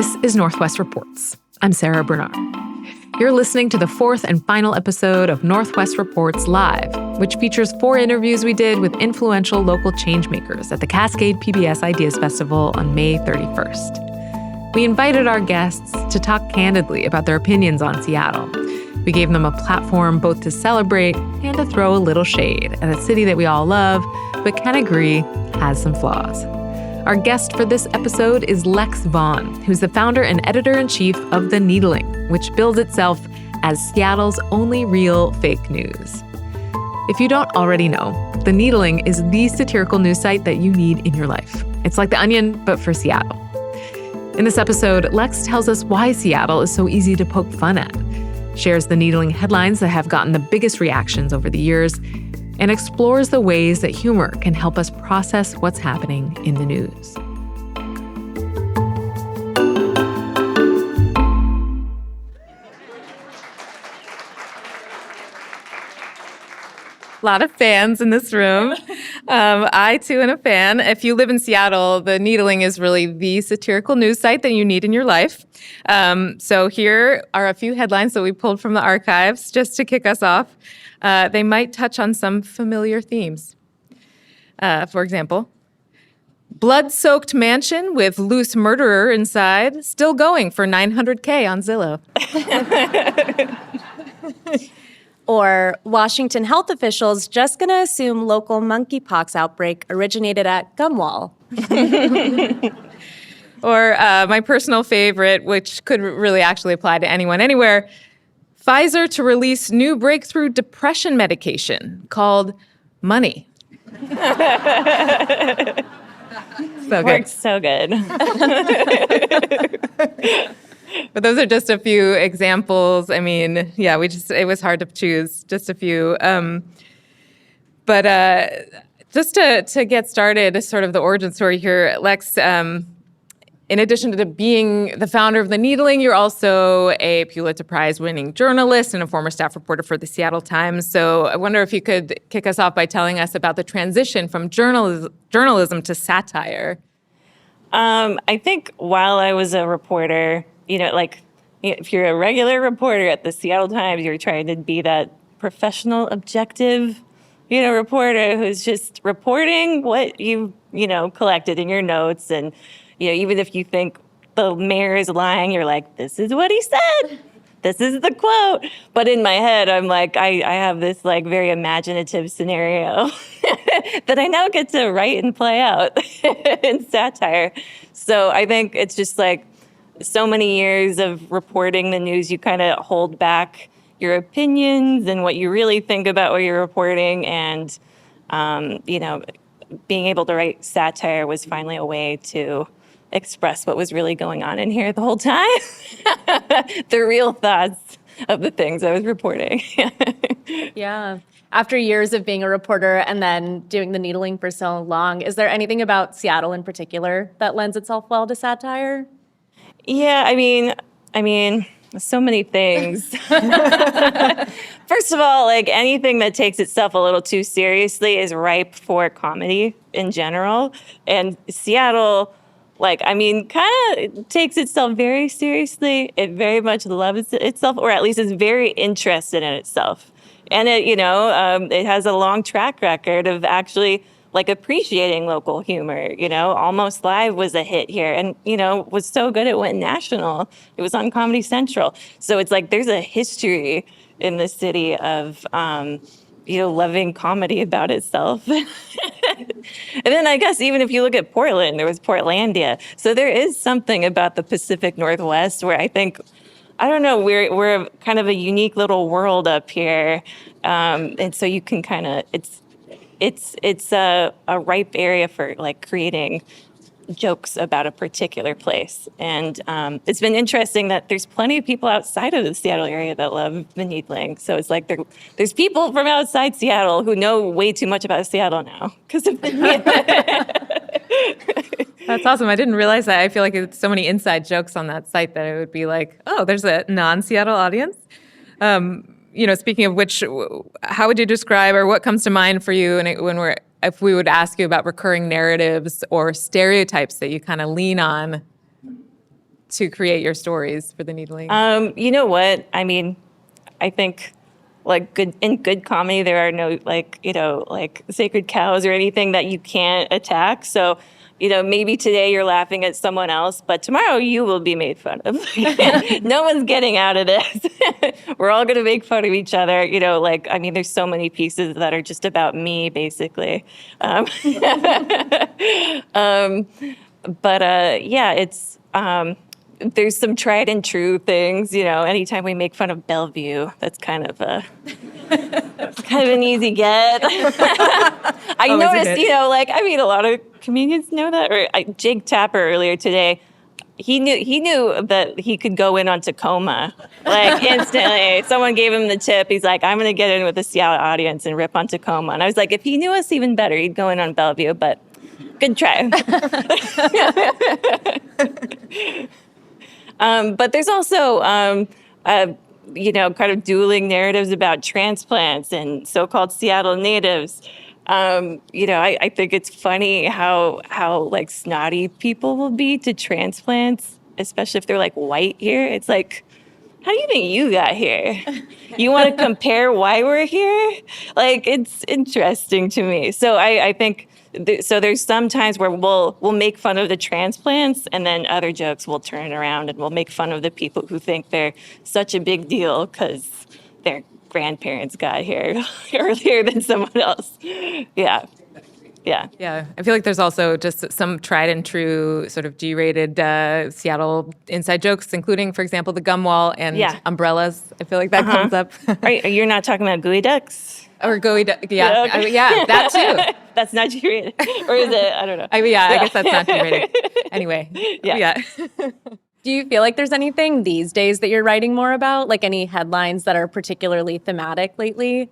This is Northwest Reports. I'm Sarah Bernard. You're listening to the fourth and final episode of Northwest Reports Live, which features 4 interviews we did with influential local changemakers at the Cascade PBS Ideas Festival on May 31st. We invited our guests to talk candidly about their opinions on Seattle. We gave them a platform both to celebrate and to throw a little shade at a city that we all love, but can agree has some flaws. Our guest for this episode is Lex Vaughn, who's the founder and editor-in-chief of The Needling, which bills itself as Seattle's only real fake news. If you don't already know, The Needling is the satirical news site that you need in your life. It's like The Onion, but for Seattle. In this episode, Lex tells us why Seattle is so easy to poke fun at, shares The Needling headlines that have gotten the biggest reactions over the years, and explores the ways that humor can help us process what's happening in the news. A lot of fans in this room. I, too, am a fan. If you live in Seattle, The Needling is really the satirical news site that you need in your life. So here are a few headlines that we pulled from the archives just to kick us off. They might touch on some familiar themes. For example, blood-soaked mansion with loose murderer inside, still going for $900K on Zillow. Or Washington health officials just going to assume local monkeypox outbreak originated at Gumwall. Or my personal favorite, which could really actually apply to anyone, anywhere, Pfizer to release new breakthrough depression medication called Money. So good. Works so good. But those are just a few examples. I mean, yeah, it was hard to choose just a few. But just to get started, sort of the origin story here, Lex, in addition to being the founder of The Needling, you're also a Pulitzer Prize-winning journalist and a former staff reporter for the Seattle Times. So I wonder if you could kick us off by telling us about the transition from journalism to satire. I think while I was a reporter, if you're a regular reporter at the Seattle Times, you're trying to be that professional, objective, reporter who's just reporting what you collected in your notes. And, even if you think the mayor is lying, you're like, this is what he said. This is the quote. But in my head, I'm like, I have this very imaginative scenario that I now get to write and play out in satire. So I think it's just so many years of reporting the news, you kind of hold back your opinions and what you really think about what you're reporting. And, being able to write satire was finally a way to express what was really going on in here the whole time. The real thoughts of the things I was reporting. Yeah. After years of being a reporter and then doing The Needling for so long, is there anything about Seattle in particular that lends itself well to satire? Yeah, I mean, so many things. First of all, anything that takes itself a little too seriously is ripe for comedy in general. And Seattle, kind of takes itself very seriously. It very much loves itself, or at least is very interested in itself. And it has a long track record of actually appreciating local humor. Almost Live was a hit here and, was so good it went national. It was on Comedy Central. So it's there's a history in the city of, loving comedy about itself. And then I guess even if you look at Portland, there was Portlandia. So there is something about the Pacific Northwest where I think, I don't know, we're kind of a unique little world up here. And so you can kind of, it's a ripe area for creating jokes about a particular place. And it's been interesting that there's plenty of people outside of the Seattle area that love The Needling. So it's there's people from outside Seattle who know way too much about Seattle now because of The Needling. That's awesome. I didn't realize that. I feel like it's so many inside jokes on that site that it would be there's a non-Seattle audience. Speaking of which, how would you describe or what comes to mind for you if we would ask you about recurring narratives or stereotypes that you kind of lean on to create your stories for the needling? You know what? I mean, I think like good comedy, there are no like sacred cows or anything that you can't attack. So, maybe today you're laughing at someone else, but tomorrow you will be made fun of. No one's getting out of this. We're all going to make fun of each other. There's so many pieces that are just about me, basically. It's there's some tried and true things, anytime we make fun of Bellevue, that's kind of an easy get. I noticed, a lot of comedians know that, or Jake Tapper earlier today, he knew that he could go in on Tacoma, like instantly. Someone gave him the tip. He's like, I'm going to get in with the Seattle audience and rip on Tacoma. And I was like, if he knew us even better, he'd go in on Bellevue, but good try. But there's also, kind of dueling narratives about transplants and so-called Seattle natives. I think it's funny how like snotty people will be to transplants, especially if they're like white here. It's like, how do you think you got here? You want to compare why we're here? Like, it's interesting to me. So I think. So there's some times where we'll make fun of the transplants, and then other jokes will turn it around and we'll make fun of the people who think they're such a big deal because their grandparents got here earlier than someone else. Yeah. Yeah, I feel like there's also just some tried and true sort of G-rated Seattle inside jokes, including, for example, the gum wall and umbrellas. I feel like that comes up. You're not talking about gooey ducks? Or gooey duck, yeah. Okay. Yeah, that too. That's not G-rated. Or is it? I don't know. I guess that's not G-rated. Anyway, yeah. Do you feel like there's anything these days that you're writing more about? Like any headlines that are particularly thematic lately?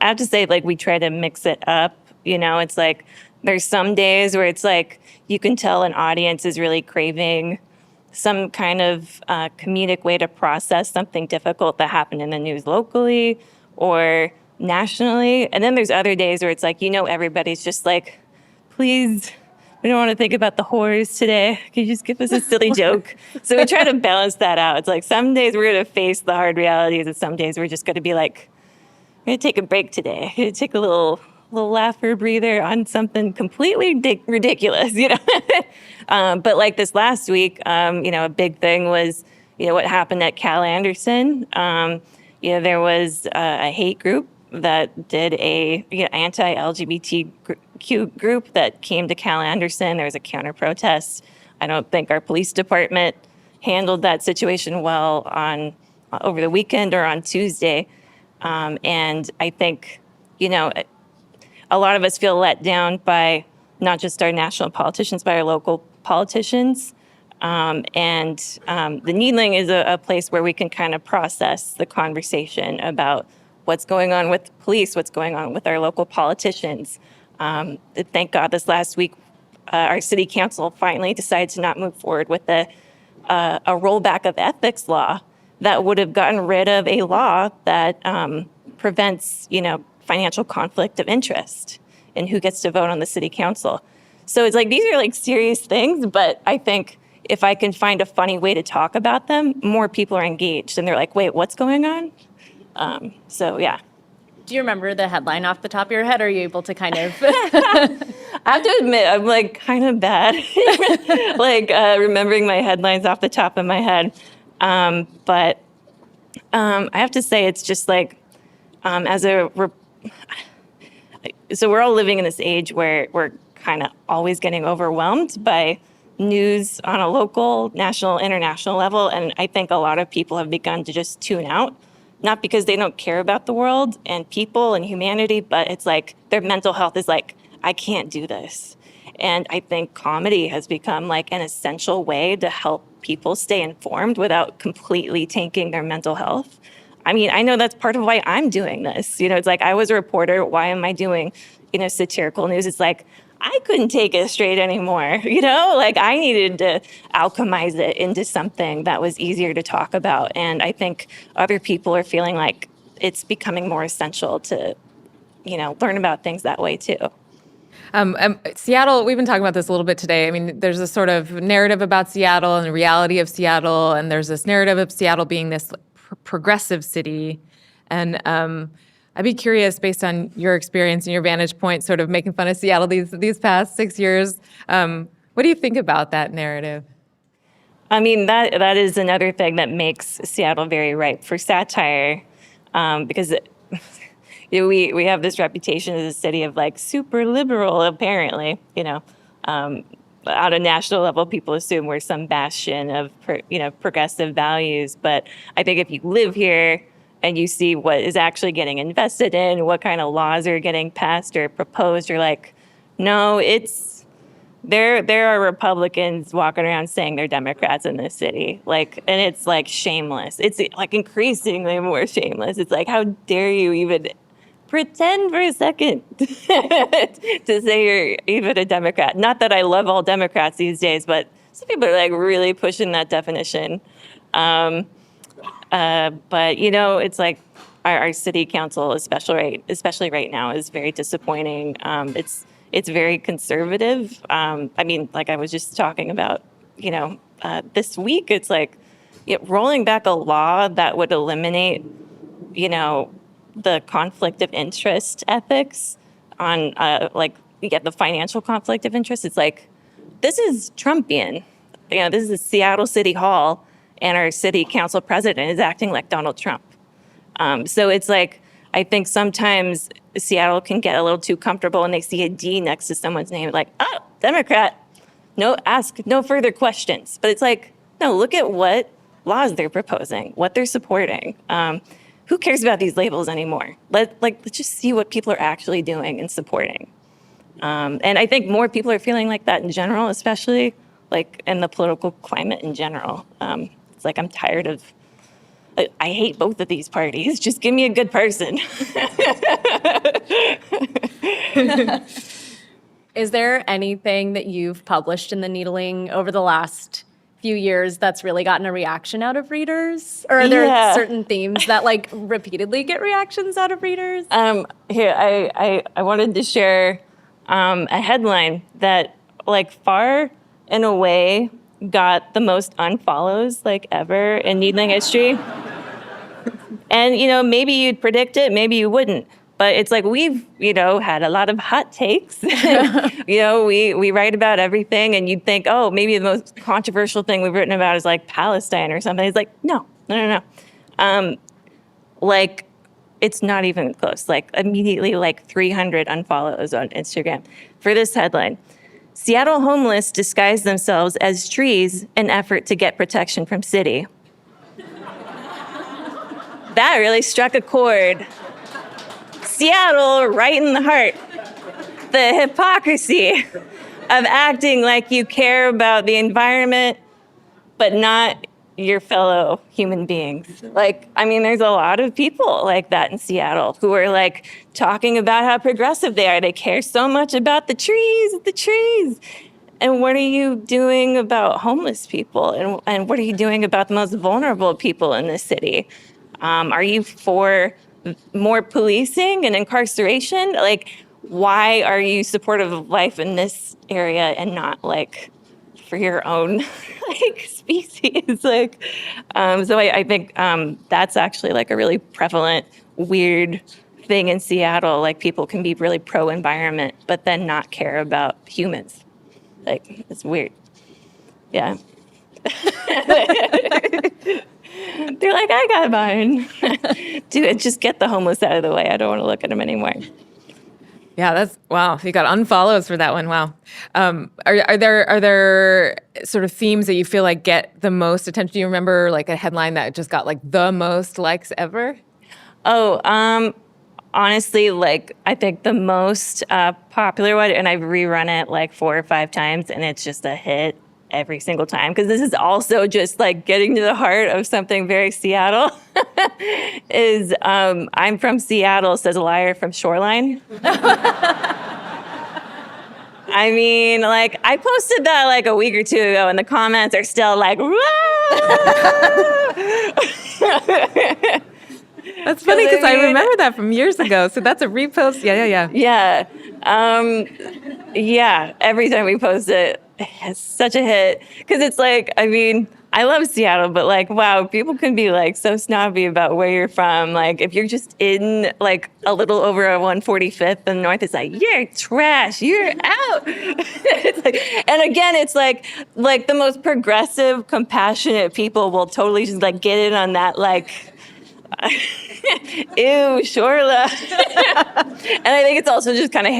I have to say, like, we try to mix it up. It's like there's some days where it's like you can tell an audience is really craving some kind of comedic way to process something difficult that happened in the news locally or nationally. And then there's other days where it's like, everybody's just like, please, we don't want to think about the horrors today. Can you just give us a silly joke? So we try to balance that out. It's like some days we're going to face the hard realities, and some days we're just going to be like, we're going to take a break today. We're going to take a little laugher breather on something completely ridiculous, But like this last week, a big thing was, what happened at Cal Anderson. There was a hate group that did a anti-LGBTQ group that came to Cal Anderson. There was a counter protest. I don't think our police department handled that situation well over the weekend or on Tuesday. And I think, a lot of us feel let down by not just our national politicians, but our local politicians. The Needling is a place where we can kind of process the conversation about what's going on with police, what's going on with our local politicians. Thank God this last week, our city council finally decided to not move forward with a rollback of ethics law that would have gotten rid of a law that prevents, financial conflict of interest and who gets to vote on the city council. So it's like, these are like serious things, but I think if I can find a funny way to talk about them, more people are engaged and they're like, wait, what's going on? Yeah. Do you remember the headline off the top of your head? Or are you able to kind of? I have to admit, I'm like kind of bad, remembering my headlines off the top of my head. But I have to say, it's just like, so we're all living in this age where we're kind of always getting overwhelmed by news on a local, national, international level. And I think a lot of people have begun to just tune out, not because they don't care about the world and people and humanity, but it's like their mental health is like, I can't do this. And I think comedy has become like an essential way to help people stay informed without completely tanking their mental health. I mean, I know that's part of why I'm doing this. It's like I was a reporter. Why am I doing, satirical news? It's like I couldn't take it straight anymore. Like I needed to alchemize it into something that was easier to talk about. And I think other people are feeling like it's becoming more essential to, learn about things that way too. Seattle, we've been talking about this a little bit today. I mean, there's a sort of narrative about Seattle and the reality of Seattle, and there's this narrative of Seattle being this progressive city. And I'd be curious, based on your experience and your vantage point, sort of making fun of Seattle these past 6 years, what do you think about that narrative? I mean, that is another thing that makes Seattle very ripe for satire, because we have this reputation as a city of like super liberal, apparently. On a national level, people assume we're some bastion of progressive values. But I think if you live here and you see what is actually getting invested in, what kind of laws are getting passed or proposed, you're like, no, there are Republicans walking around saying they're Democrats in this city. And it's like shameless. It's like increasingly more shameless. It's like, how dare you even pretend for a second to say you're even a Democrat. Not that I love all Democrats these days, but some people are like really pushing that definition. But it's like our city council, especially right now, is very disappointing. It's very conservative. I mean, like I was just talking about, this week, it's like rolling back a law that would eliminate, the conflict of interest ethics on the financial conflict of interest. It's like, this is Trumpian. This is Seattle City Hall, and our city council president is acting like Donald Trump. So it's like, I think sometimes Seattle can get a little too comfortable and they see a D next to someone's name, like, oh, Democrat. No, ask no further questions. But it's like, no, look at what laws they're proposing, what they're supporting. Who cares about these labels anymore? Let's just see what people are actually doing and supporting. And I think more people are feeling like that in general, especially like in the political climate in general. It's like, I'm tired of, I hate both of these parties. Just give me a good person. Is there anything that you've published in the Needling over the last few years that's really gotten a reaction out of readers? Or are there certain themes that like repeatedly get reactions out of readers? Here, I wanted to share a headline that like far and away got the most unfollows like ever in Needling history. And, maybe you'd predict it, maybe you wouldn't. But it's like we've, had a lot of hot takes. We write about everything, and you'd think, oh, maybe the most controversial thing we've written about is like Palestine or something. It's like, no. It's not even close. Like immediately, 300 unfollows on Instagram for this headline. Seattle homeless disguise themselves as trees in effort to get protection from city. That really struck a chord. Seattle, right in the heart. The hypocrisy of acting like you care about the environment, but not your fellow human beings. There's a lot of people like that in Seattle who are talking about how progressive they are. They care so much about the trees. And what are you doing about homeless people? And what are you doing about the most vulnerable people in this city? Are you for more policing and incarceration? Why are you supportive of life in this area and not for your own species? So I think that's actually a really prevalent, weird thing in Seattle. People can be really pro-environment, but then not care about humans. It's weird. Yeah. They're like, I got mine. Dude, just get the homeless out of the way. I don't want to look at them anymore. Yeah, wow. You got unfollows for that one. Wow. Are there sort of themes that you feel like get the most attention? Do you remember a headline that just got the most likes ever? Oh, honestly, I think the most popular one, and I've rerun it 4 or 5 times, and it's just a hit every single time, because this is also just getting to the heart of something very Seattle, is I'm from Seattle, says a liar from Shoreline. I posted that a week or 2 ago, and the comments are still That's funny, because I remember that from years ago. So that's a repost. Yeah. Yeah. Yeah, every time we post it, it's such a hit. Because it's like, I mean, I love Seattle, but like, wow, people can be like so snobby about where you're from. Like, if you're just in like a little over a 145th and North, it's like, you're trash, you're out. It's like, and again, it's like the most progressive, compassionate people will totally just like get in on that, like, ew, Shorla. And I think it's also just kind of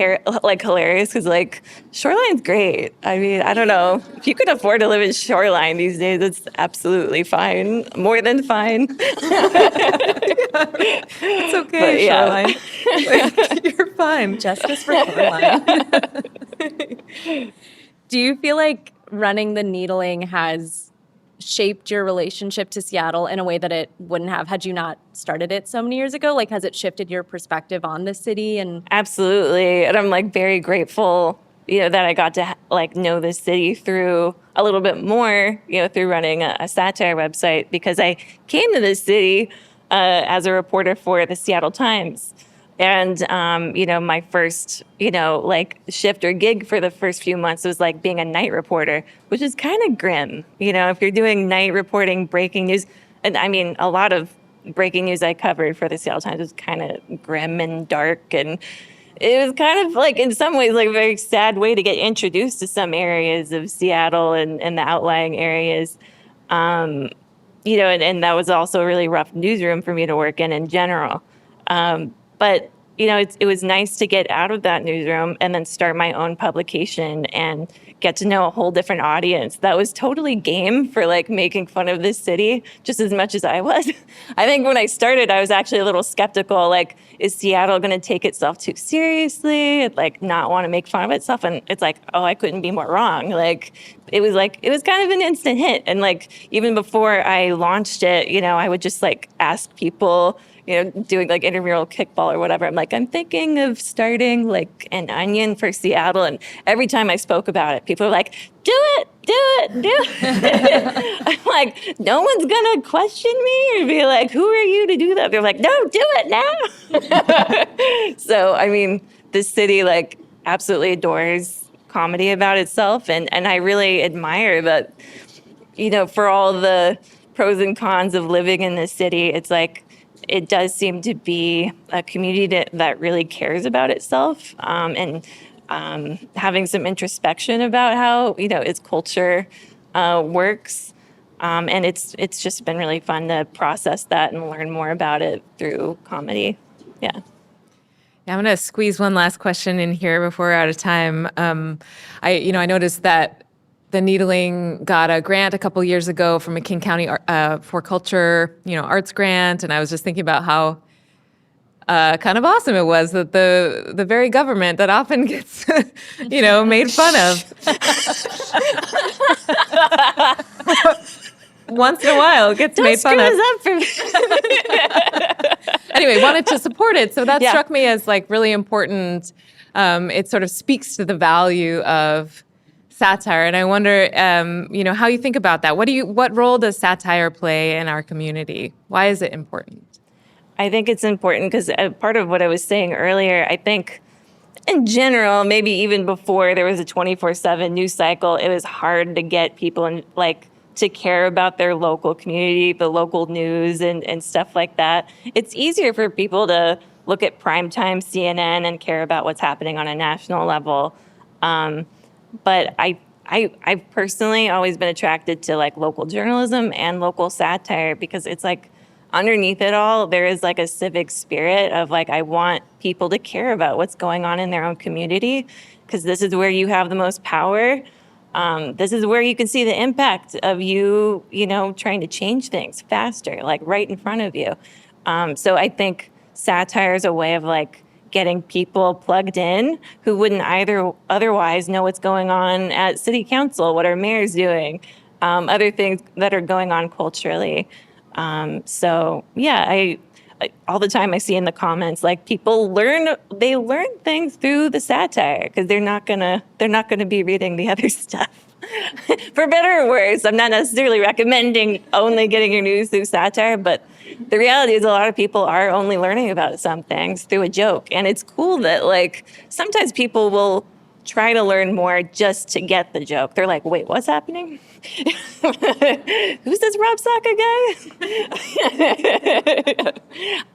hilarious because like Shoreline's great. I mean, I don't know. If you could afford to live in Shoreline these days, it's absolutely fine. More than fine. It's okay, Shoreline. Like, you're fine. Justice for Shoreline. Do you feel like running the Needling has shaped your relationship to Seattle in a way that it wouldn't have had you not started it so many years ago? Like, has it shifted your perspective on the city? And absolutely. And I'm like very grateful, that I got to like know this city through a little bit more, through running a satire website, because I came to this city as a reporter for the Seattle Times. And, my first, like shift or gig for the first few months was like being a night reporter, which is kind of grim. If you're doing night reporting, breaking news, and I mean, a lot of breaking news I covered for the Seattle Times was kind of grim and dark. And it was kind of like, in some ways, like a very sad way to get introduced to some areas of Seattle and the outlying areas. And that was also a really rough newsroom for me to work in general. But, it was nice to get out of that newsroom and then start my own publication and get to know a whole different audience that was totally game for like making fun of this city just as much as I was. I think when I started, I was actually a little skeptical, like, is Seattle going to take itself too seriously? Like, not want to make fun of itself? And it's like, oh, I couldn't be more wrong. Like, it was kind of an instant hit. And like, even before I launched it, I would just like ask people, doing like intramural kickball or whatever. I'm like, I'm thinking of starting like an Onion for Seattle. And every time I spoke about it, people are like, do it. I'm like, no one's going to question me or be like, who are you to do that? They're like, no, do it now. So, I mean, this city like absolutely adores comedy about itself. And I really admire that, for all the pros and cons of living in this city, it's like, it does seem to be a community that really cares about itself, and having some introspection about how, its culture works. And it's just been really fun to process that and learn more about it through comedy. Yeah. I'm going to squeeze one last question in here before we're out of time. I noticed that the Needling got a grant a couple years ago from a King County for Culture, arts grant, and I was just thinking about how kind of awesome it was that the very government that often gets, made fun of, once in a while gets made fun of. Don't screw us up for Anyway, wanted to support it, so that struck me as like really important. It sort of speaks to the value of satire, and I wonder, how you think about that. What role does satire play in our community? Why is it important? I think it's important because part of what I was saying earlier, I think in general, maybe even before there was a 24/7 news cycle, it was hard to get people to care about their local community, the local news and stuff like that. It's easier for people to look at primetime CNN and care about what's happening on a national level. But I've personally always been attracted to like local journalism and local satire because it's like underneath it all, there is like a civic spirit of like, I want people to care about what's going on in their own community because this is where you have the most power. This is where you can see the impact of you, trying to change things faster, like right in front of you. So I think satire is a way of like getting people plugged in who wouldn't otherwise know what's going on at city council, what our mayor's doing, other things that are going on culturally. So yeah, I all the time I see in the comments, like people learn things through the satire because they're not gonna be reading the other stuff. For better or worse, I'm not necessarily recommending only getting your news through satire, but the reality is a lot of people are only learning about some things through a joke. And it's cool that like sometimes people will try to learn more just to get the joke. They're like, wait, what's happening? Who's this Rob Saka guy?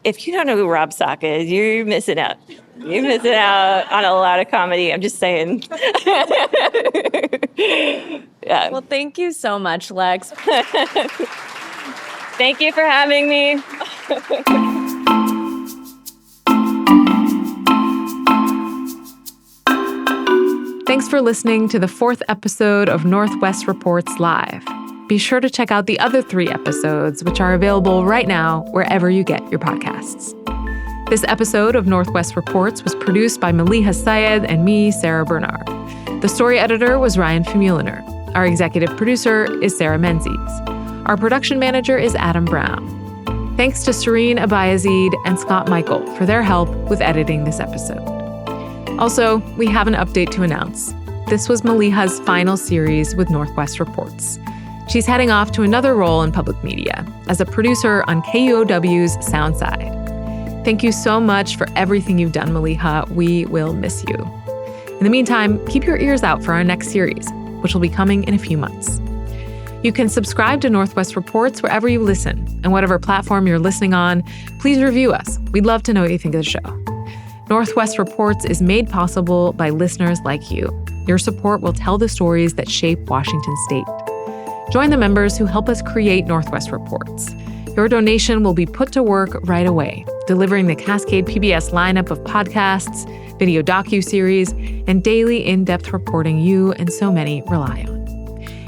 If you don't know who Rob Saka is, you're missing out. You're missing out on a lot of comedy. I'm just saying. Yeah. Well, thank you so much, Lex. Thank you for having me. Thanks for listening to the 4th episode of Northwest Reports Live. Be sure to check out the other 3 episodes, which are available right now wherever you get your podcasts. This episode of Northwest Reports was produced by Maliha Syed and me, Sarah Bernard. The story editor was Ryan Famuliner. Our executive producer is Sarah Menzies. Our production manager is Adam Brown. Thanks to Serene Abayazid and Scott Michael for their help with editing this episode. Also, we have an update to announce. This was Maliha's final series with Northwest Reports. She's heading off to another role in public media as a producer on KUOW's Sound Side. Thank you so much for everything you've done, Maliha. We will miss you. In the meantime, keep your ears out for our next series, which will be coming in a few months. You can subscribe to Northwest Reports wherever you listen, and whatever platform you're listening on, please review us. We'd love to know what you think of the show. Northwest Reports is made possible by listeners like you. Your support will tell the stories that shape Washington State. Join the members who help us create Northwest Reports. Your donation will be put to work right away, delivering the Cascade PBS lineup of podcasts, video docuseries, and daily in-depth reporting you and so many rely on.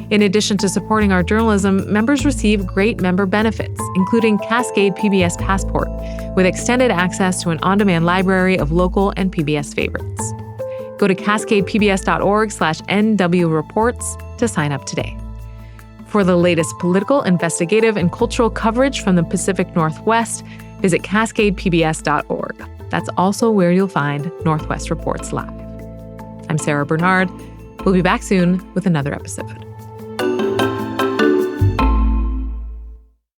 In addition to supporting our journalism, members receive great member benefits, including Cascade PBS Passport, with extended access to an on-demand library of local and PBS favorites. Go to cascadepbs.org/NW Reports to sign up today. For the latest political, investigative, and cultural coverage from the Pacific Northwest, visit cascadepbs.org. That's also where you'll find Northwest Reports Live. I'm Sarah Bernard. We'll be back soon with another episode.